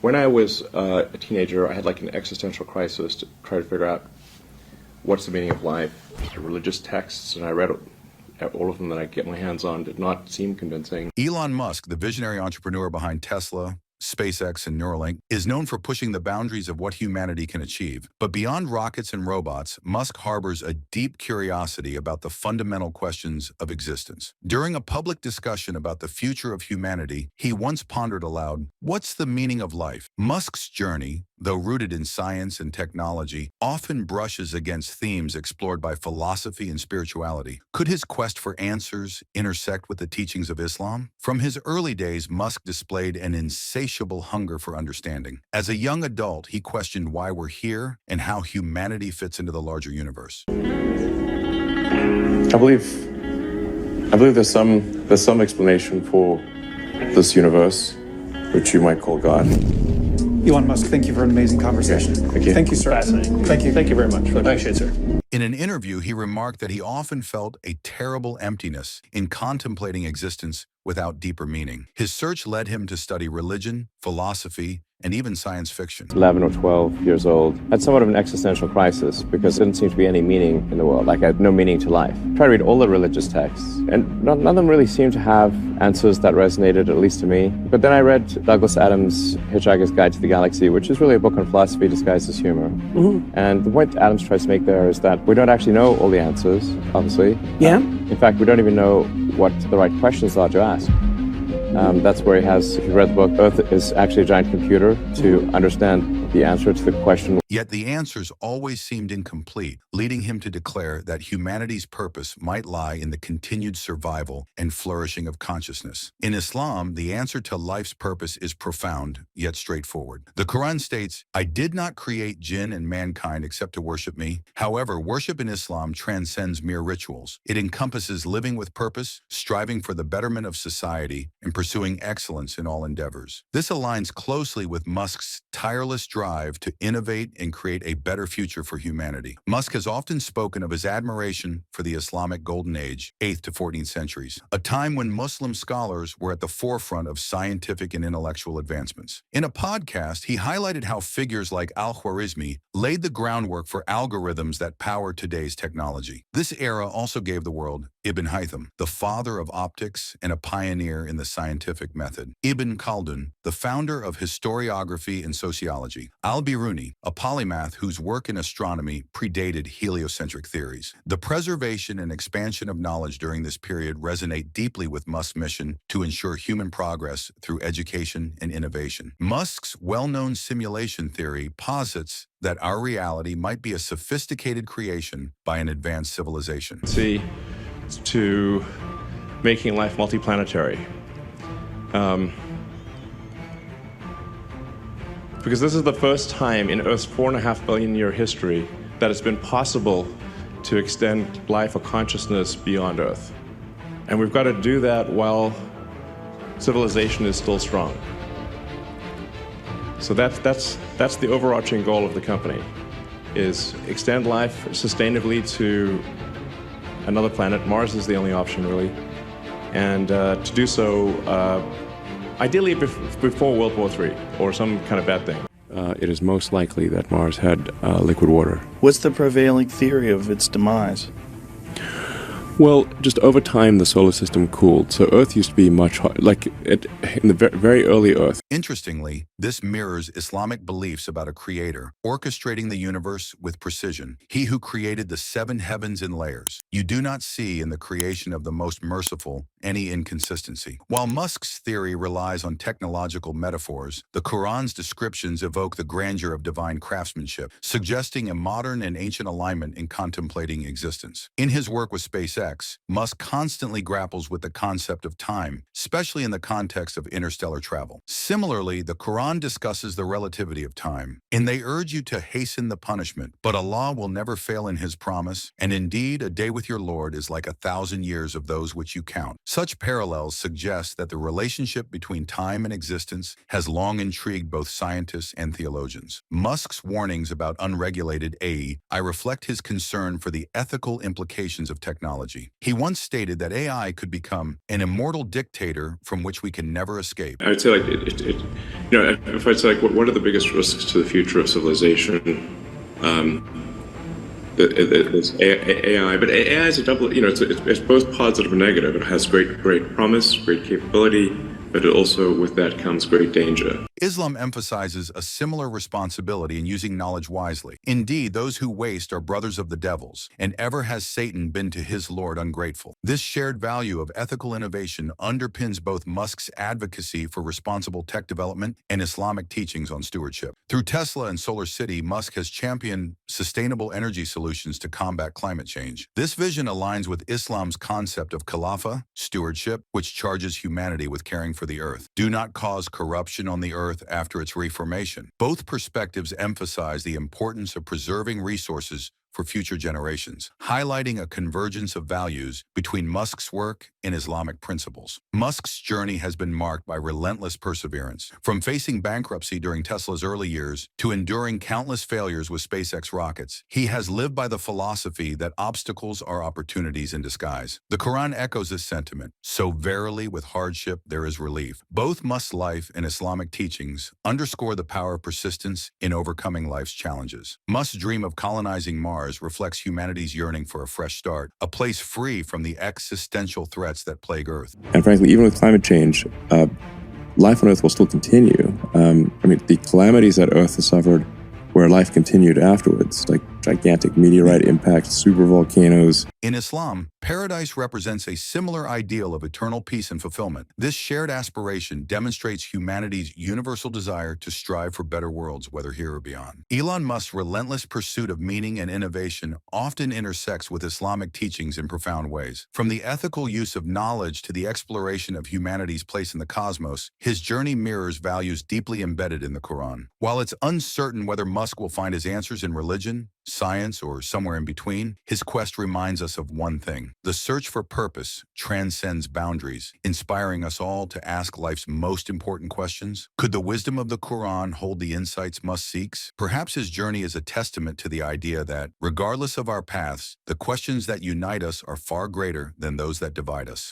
When I was a teenager, I had like an existential crisis to try to figure out what's the meaning of life. The religious texts, and I read all of them that I could get my hands on, did not seem convincing. Elon Musk, the visionary entrepreneur behind Tesla, SpaceX, and Neuralink, is known for pushing the boundaries of what humanity can achieve. But beyond rockets and robots, Musk harbors a deep curiosity about the fundamental questions of existence. During a public discussion about the future of humanity, he once pondered aloud, "What's the meaning of life?" Musk's journey, though rooted in science and technology, often brushes against themes explored by philosophy and spirituality. Could his quest for answers intersect with the teachings of Islam? From his early days, Musk displayed an insatiable hunger for understanding. As a young adult, he questioned why we're here and how humanity fits into the larger universe. I believe there's some explanation for this universe, which you might call God. Elon Musk, thank you for an amazing conversation. Okay, thank you. Thank you, sir. Fascinating. Thank you. Thank you very much. Really appreciate it, sir. In an interview, he remarked that he often felt a terrible emptiness in contemplating existence without deeper meaning. His search led him to study religion, philosophy, and even science fiction. 11 or 12 years old, I had somewhat of an existential crisis because there didn't seem to be any meaning in the world. Like I had no meaning to life. I tried to read all the religious texts, and none of them really seemed to have answers that resonated, at least to me. But then I read Douglas Adams' Hitchhiker's Guide to the Galaxy, which is really a book on philosophy disguised as humor. And the point Adams tries to make there is that we don't actually know all the answers, obviously. Yeah. In fact, we don't even know what the right questions are to ask. That's where he has, if you read the book, Earth is actually a giant computer to understand the answer to the question. Yet the answers always seemed incomplete, leading him to declare that humanity's purpose might lie in the continued survival and flourishing of consciousness. In Islam, the answer to life's purpose is profound, yet straightforward. The Quran states, "I did not create jinn and mankind except to worship me." However, worship in Islam transcends mere rituals. It encompasses living with purpose, striving for the betterment of society, and pursuing excellence in all endeavors. This aligns closely with Musk's tireless drive to innovate and create a better future for humanity. Musk has often spoken of his admiration for the Islamic Golden Age, 8th to 14th centuries, a time when Muslim scholars were at the forefront of scientific and intellectual advancements. In a podcast, he highlighted how figures like Al-Khwarizmi laid the groundwork for algorithms that power today's technology. This era also gave the world Ibn Haytham, the father of optics and a pioneer in the scientific method. Ibn Khaldun, the founder of historiography and sociology. Al-Biruni, a polymath whose work in astronomy predated heliocentric theories. The preservation and expansion of knowledge during this period resonate deeply with Musk's mission to ensure human progress through education and innovation. Musk's well-known simulation theory posits that our reality might be a sophisticated creation by an advanced civilization. See, to making life multiplanetary. Because this is the first time in Earth's 4.5 billion year history that it's been possible to extend life or consciousness beyond Earth. And we've got to do that while civilization is still strong. So that's the overarching goal of the company, is extend life sustainably to another planet. Mars is the only option, really. And to do so, ideally before World War III, or some kind of bad thing. It is most likely that Mars had liquid water. What's the prevailing theory of its demise? Well, just over time, the solar system cooled. So Earth used to be much hotter, in the very early Earth. Interestingly, this mirrors Islamic beliefs about a creator, orchestrating the universe with precision. He who created the 7 heavens in layers. You do not see in the creation of the most merciful any inconsistency. While Musk's theory relies on technological metaphors, the Quran's descriptions evoke the grandeur of divine craftsmanship, suggesting a modern and ancient alignment in contemplating existence. In his work with SpaceX, Musk constantly grapples with the concept of time, especially in the context of interstellar travel. Similarly, the Quran discusses the relativity of time, and they urge you to hasten the punishment, but Allah will never fail in His promise, and indeed a day with your Lord is like 1,000 years of those which you count. Such parallels suggest that the relationship between time and existence has long intrigued both scientists and theologians. Musk's warnings about unregulated AI reflect his concern for the ethical implications of technology. technology. He once stated that AI could become an immortal dictator from which we can never escape. I would say, like, if I'd say, like, what are the biggest risks to the future of civilization? It's AI, but AI is a double, it's both positive and negative. It has great promise, great capability, but it also, with that comes great danger. Islam emphasizes a similar responsibility in using knowledge wisely. Indeed, those who waste are brothers of the devils, and ever has Satan been to his Lord ungrateful. This shared value of ethical innovation underpins both Musk's advocacy for responsible tech development and Islamic teachings on stewardship. Through Tesla and Solar City, Musk has championed sustainable energy solutions to combat climate change. This vision aligns with Islam's concept of khilafah, stewardship, which charges humanity with caring for the earth. Do not cause corruption on the earth after its reformation. Both perspectives emphasize the importance of preserving resources for future generations, highlighting a convergence of values between Musk's work and Islamic principles. Musk's journey has been marked by relentless perseverance. From facing bankruptcy during Tesla's early years to enduring countless failures with SpaceX rockets, he has lived by the philosophy that obstacles are opportunities in disguise. The Quran echoes this sentiment, so verily with hardship there is relief. Both Musk's life and Islamic teachings underscore the power of persistence in overcoming life's challenges. Musk's dream of colonizing Mars reflects humanity's yearning for a fresh start, a place free from the existential threats that plague Earth. And frankly, even with climate change, life on Earth will still continue. The calamities that Earth has suffered, where life continued afterwards, like gigantic meteorite impacts, supervolcanoes. In Islam, paradise represents a similar ideal of eternal peace and fulfillment. This shared aspiration demonstrates humanity's universal desire to strive for better worlds, whether here or beyond. Elon Musk's relentless pursuit of meaning and innovation often intersects with Islamic teachings in profound ways. From the ethical use of knowledge to the exploration of humanity's place in the cosmos, his journey mirrors values deeply embedded in the Quran. While it's uncertain whether Musk will find his answers in religion, science, or somewhere in between, his quest reminds us of one thing. The search for purpose transcends boundaries, inspiring us all to ask life's most important questions. Could the wisdom of the Quran hold the insights Musk seeks? Perhaps his journey is a testament to the idea that, regardless of our paths, the questions that unite us are far greater than those that divide us.